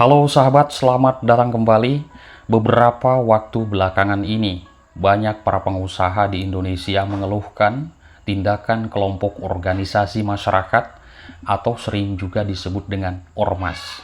Halo sahabat, selamat datang kembali. Beberapa waktu belakangan ini, banyak para pengusaha di Indonesia mengeluhkan tindakan kelompok organisasi masyarakat atau sering juga disebut dengan ormas.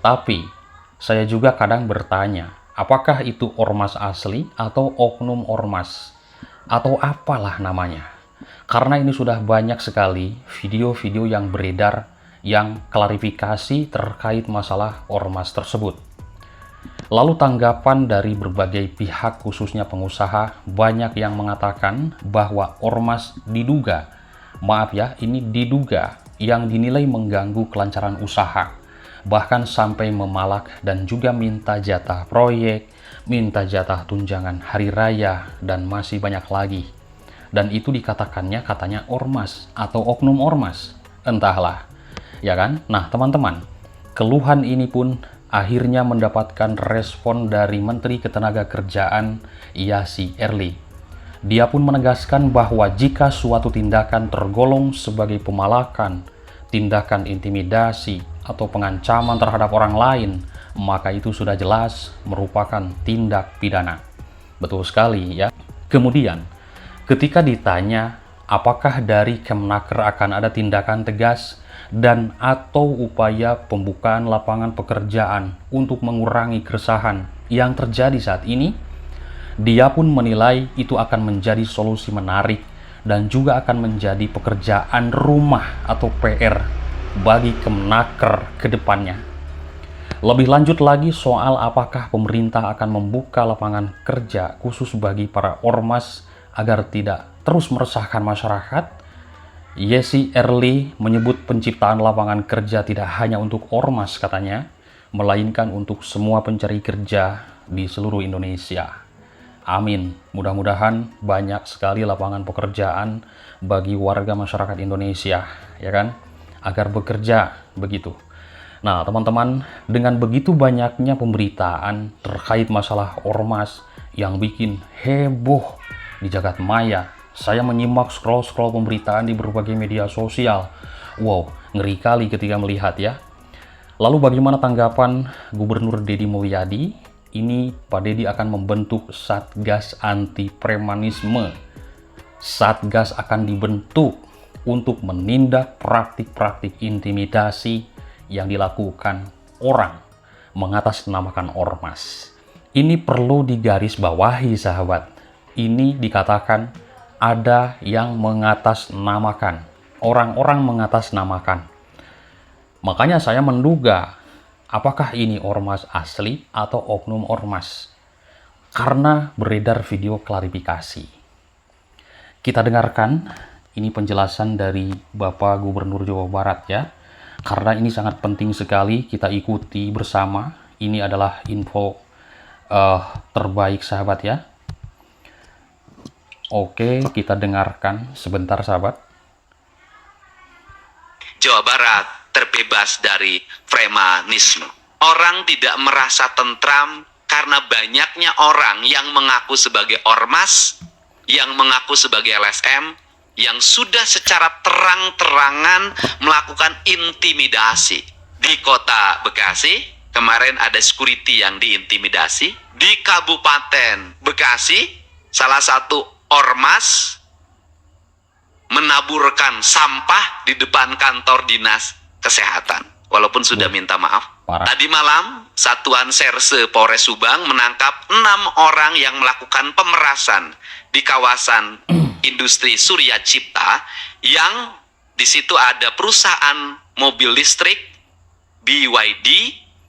Tapi, saya juga kadang bertanya, apakah itu ormas asli atau oknum ormas? Atau apalah namanya? Karena ini sudah banyak sekali video-video yang beredar yang klarifikasi terkait masalah ormas tersebut. Lalu tanggapan dari berbagai pihak khususnya pengusaha banyak yang mengatakan bahwa ormas diduga, maaf ya, ini diduga yang dinilai mengganggu kelancaran usaha, bahkan sampai memalak dan juga minta jatah proyek, minta jatah tunjangan hari raya, dan masih banyak lagi. Dan itu dikatakannya katanya ormas atau oknum ormas, entahlah. Ya kan? Nah, teman-teman, keluhan ini pun akhirnya mendapatkan respon dari Menteri Ketenagakerjaan Yassi Erli. Dia pun menegaskan bahwa jika suatu tindakan tergolong sebagai pemalakan, tindakan intimidasi, atau pengancaman terhadap orang lain, maka itu sudah jelas merupakan tindak pidana. Betul sekali ya. Kemudian, ketika ditanya apakah dari Kemenaker akan ada tindakan tegas dan atau upaya pembukaan lapangan pekerjaan untuk mengurangi keresahan yang terjadi saat ini, dia pun menilai itu akan menjadi solusi menarik dan juga akan menjadi pekerjaan rumah atau PR bagi Kemenaker ke depannya. Lebih lanjut lagi soal apakah pemerintah akan membuka lapangan kerja khusus bagi para ormas agar tidak terus meresahkan masyarakat. Yassi Erli menyebut penciptaan lapangan kerja tidak hanya untuk ormas katanya, melainkan untuk semua pencari kerja di seluruh Indonesia. Amin. Mudah-mudahan banyak sekali lapangan pekerjaan bagi warga masyarakat Indonesia, ya kan? Agar bekerja begitu. Nah, teman-teman, dengan begitu banyaknya pemberitaan terkait masalah ormas yang bikin heboh di jagat maya, saya menyimak scroll-scroll pemberitaan di berbagai media sosial. Wow, ngeri kali ketika melihat ya. Lalu bagaimana tanggapan Gubernur Deddy Mulyadi? Ini Pak Deddy akan membentuk Satgas Anti Premanisme. Satgas akan dibentuk untuk menindak praktik-praktik intimidasi yang dilakukan orang mengatasnamakan ormas. Ini perlu digarisbawahi sahabat. Ini dikatakan ada yang mengatasnamakan, orang-orang mengatasnamakan. Makanya saya menduga, apakah ini ormas asli atau oknum ormas? Karena beredar video klarifikasi. Kita dengarkan, ini penjelasan dari Bapak Gubernur Jawa Barat ya. Karena ini sangat penting sekali kita ikuti bersama. Ini adalah info terbaik sahabat ya. Oke, kita dengarkan sebentar sahabat. Jawa Barat terbebas dari premanisme. Orang tidak merasa tentram karena banyaknya orang yang mengaku sebagai ormas, yang mengaku sebagai LSM, yang sudah secara terang-terangan melakukan intimidasi. Di kota Bekasi, kemarin ada security yang diintimidasi. Di Kabupaten Bekasi, salah satu ormas menaburkan sampah di depan kantor dinas kesehatan, walaupun sudah minta maaf. Parah. Tadi malam, Satuan Serse Polres Subang menangkap 6 orang yang melakukan pemerasan di kawasan industri Surya Cipta, yang di situ ada perusahaan mobil listrik BYD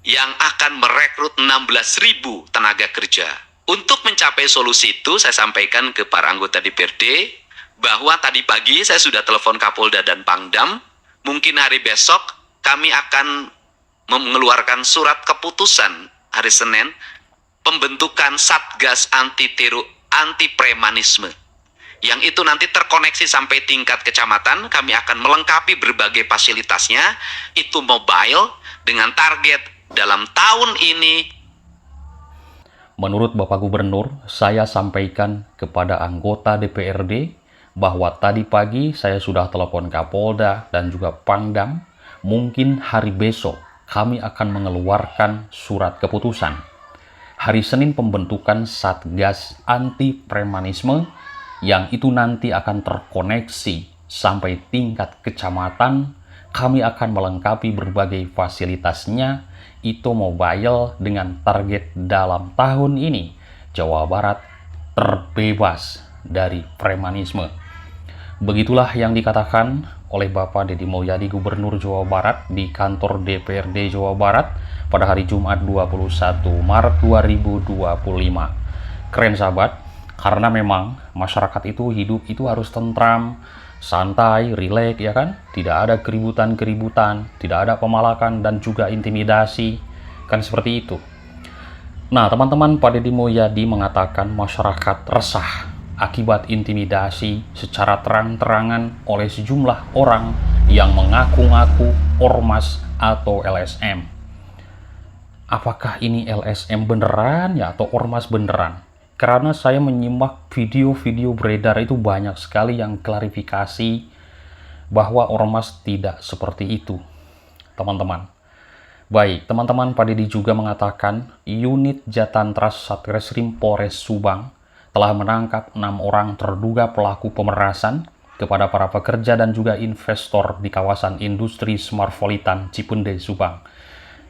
yang akan merekrut 16.000 tenaga kerja. Untuk mencapai solusi itu, saya sampaikan ke para anggota DPRD bahwa tadi pagi saya sudah telepon Kapolda dan Pangdam. Mungkin hari besok kami akan mengeluarkan surat keputusan hari Senin pembentukan Satgas Anti Premanisme. Yang itu nanti terkoneksi sampai tingkat kecamatan. Kami akan melengkapi berbagai fasilitasnya. Itu mobile dengan target dalam tahun ini. Menurut Bapak Gubernur, saya sampaikan kepada anggota DPRD bahwa tadi pagi saya sudah telepon Kapolda dan juga Pangdam. Mungkin hari besok kami akan mengeluarkan surat keputusan. Hari Senin pembentukan Satgas Anti Premanisme yang itu nanti akan terkoneksi sampai tingkat kecamatan. Kami akan melengkapi berbagai fasilitasnya, itu mobile, dengan target dalam tahun ini Jawa Barat terbebas dari premanisme. Begitulah yang dikatakan oleh Bapak Deddy Mulyadi, Gubernur Jawa Barat, di kantor DPRD Jawa Barat pada hari Jumat 21 Maret 2025. Keren sahabat, karena memang masyarakat itu hidup itu harus tentram, santai, rileks, ya kan? Tidak ada keributan-keributan, tidak ada pemalakan dan juga intimidasi, kan seperti itu. Nah, teman-teman, Pak Deddy Mulyadi mengatakan masyarakat resah akibat intimidasi secara terang-terangan oleh sejumlah orang yang mengaku-ngaku ormas atau LSM. Apakah ini LSM beneran ya atau ormas beneran? Karena saya menyimak video-video beredar itu banyak sekali yang klarifikasi bahwa ormas tidak seperti itu, teman-teman. Baik, teman-teman, Pak Deddy juga mengatakan unit Jatantras Satreskrim Polres Subang telah menangkap 6 orang terduga pelaku pemerasan kepada para pekerja dan juga investor di kawasan industri Smartfolitan Cipendei Subang.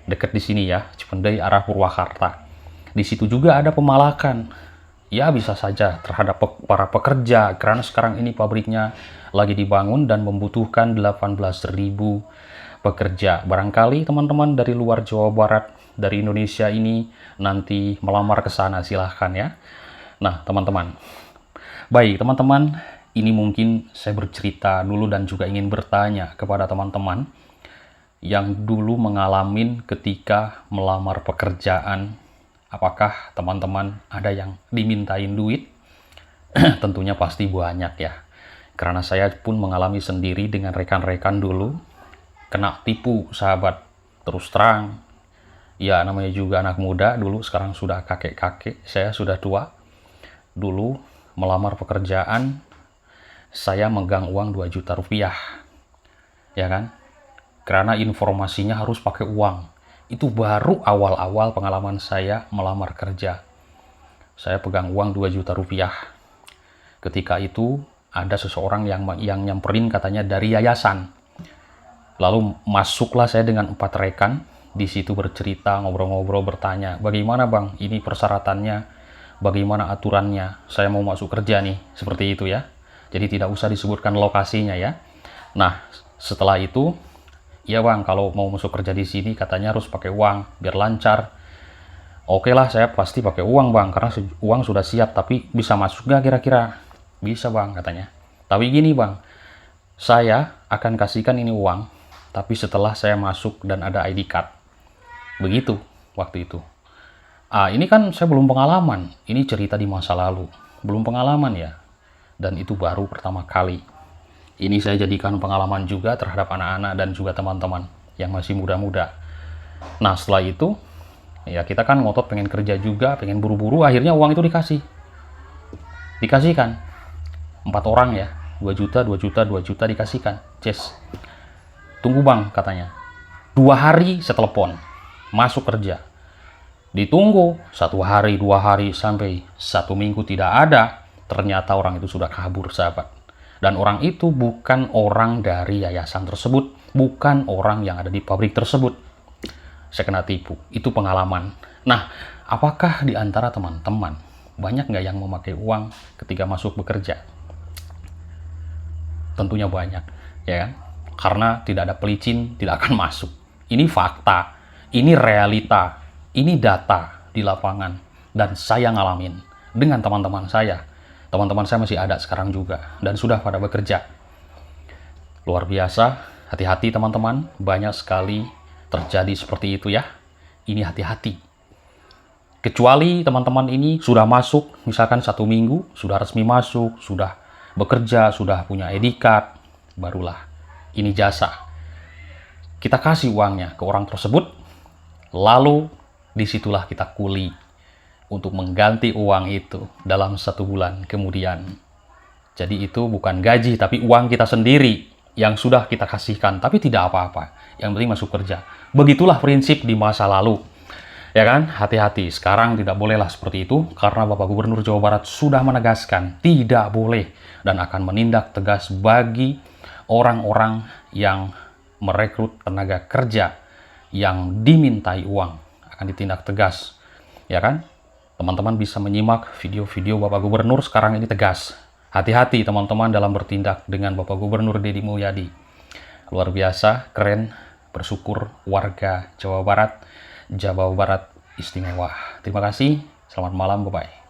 Dekat di sini ya, Cipendei arah Purwakarta. Di situ juga ada pemalakan. Ya, bisa saja terhadap para pekerja karena sekarang ini pabriknya lagi dibangun dan membutuhkan 18.000 pekerja. Barangkali teman-teman dari luar Jawa Barat, dari Indonesia ini nanti melamar ke sana, silahkan ya. Nah, teman-teman. Baik, teman-teman, ini mungkin saya bercerita dulu dan juga ingin bertanya kepada teman-teman yang dulu mengalami ketika melamar pekerjaan. Apakah teman-teman ada yang dimintain duit? Tentunya pasti banyak ya. Karena saya pun mengalami sendiri dengan rekan-rekan dulu. Kena tipu, sahabat. Terus terang. Ya, namanya juga anak muda. Dulu sekarang sudah kakek-kakek. Saya sudah tua. Dulu melamar pekerjaan, saya megang uang 2 juta rupiah. Ya kan? Karena informasinya harus pakai uang. Itu baru awal-awal pengalaman saya melamar kerja. Saya pegang uang 2 juta rupiah. Ketika itu ada seseorang yang nyamperin, katanya dari yayasan. Lalu masuklah saya dengan 4 rekan. Di situ bercerita, ngobrol-ngobrol, bertanya, bagaimana bang ini persyaratannya, bagaimana aturannya, saya mau masuk kerja nih, seperti itu ya. Jadi tidak usah disebutkan lokasinya ya. Nah, setelah itu, iya bang, kalau mau masuk kerja di sini katanya harus pakai uang biar lancar. Oke lah, saya pasti pakai uang bang, karena uang sudah siap. Tapi bisa masuk gak kira-kira? Bisa bang, katanya. Tapi gini bang, saya akan kasihkan ini uang, tapi setelah saya masuk dan ada ID card. Begitu waktu itu. Ini kan saya belum pengalaman. Ini cerita di masa lalu. Belum pengalaman ya. Dan itu baru pertama kali. Ini saya jadikan pengalaman juga terhadap anak-anak dan juga teman-teman yang masih muda-muda. Nah, setelah itu, ya kita kan ngotot pengen kerja juga, pengen buru-buru, akhirnya uang itu dikasihkan. 4 orang ya, 2 juta, 2 juta, 2 juta dikasihkan. Ces, tunggu bang, katanya. 2 hari saya telepon, masuk kerja. Ditunggu 1 hari, 2 hari, sampai 1 minggu tidak ada. Ternyata orang itu sudah kabur, sahabat. Dan orang itu bukan orang dari yayasan tersebut, bukan orang yang ada di pabrik tersebut. Saya kena tipu, itu pengalaman. Nah, apakah di antara teman-teman banyak nggak yang memakai uang ketika masuk bekerja? Tentunya banyak, ya kan? Karena tidak ada pelicin, tidak akan masuk. Ini fakta, ini realita, ini data di lapangan, dan saya ngalamin dengan teman-teman saya. Teman-teman saya masih ada sekarang juga, dan sudah pada bekerja. Luar biasa, hati-hati teman-teman, banyak sekali terjadi seperti itu ya. Ini hati-hati. Kecuali teman-teman ini sudah masuk, misalkan 1 minggu, sudah resmi masuk, sudah bekerja, sudah punya ID card, barulah ini jasa. Kita kasih uangnya ke orang tersebut, lalu disitulah kita kuli untuk mengganti uang itu dalam 1 bulan kemudian. Jadi itu bukan gaji, tapi uang kita sendiri. yang sudah kita kasihkan, tapi tidak apa-apa. Yang penting masuk kerja. Begitulah prinsip di masa lalu. Ya kan? Hati-hati. Sekarang tidak bolehlah seperti itu, karena Bapak Gubernur Jawa Barat sudah menegaskan tidak boleh dan akan menindak tegas bagi orang-orang yang merekrut tenaga kerja yang dimintai uang. Akan ditindak tegas. Ya kan? Teman-teman bisa menyimak video-video Bapak Gubernur sekarang ini tegas. Hati-hati teman-teman dalam bertindak dengan Bapak Gubernur Deddy Mulyadi. Luar biasa, keren, bersyukur warga Jawa Barat istimewa. Terima kasih, selamat malam, bye-bye.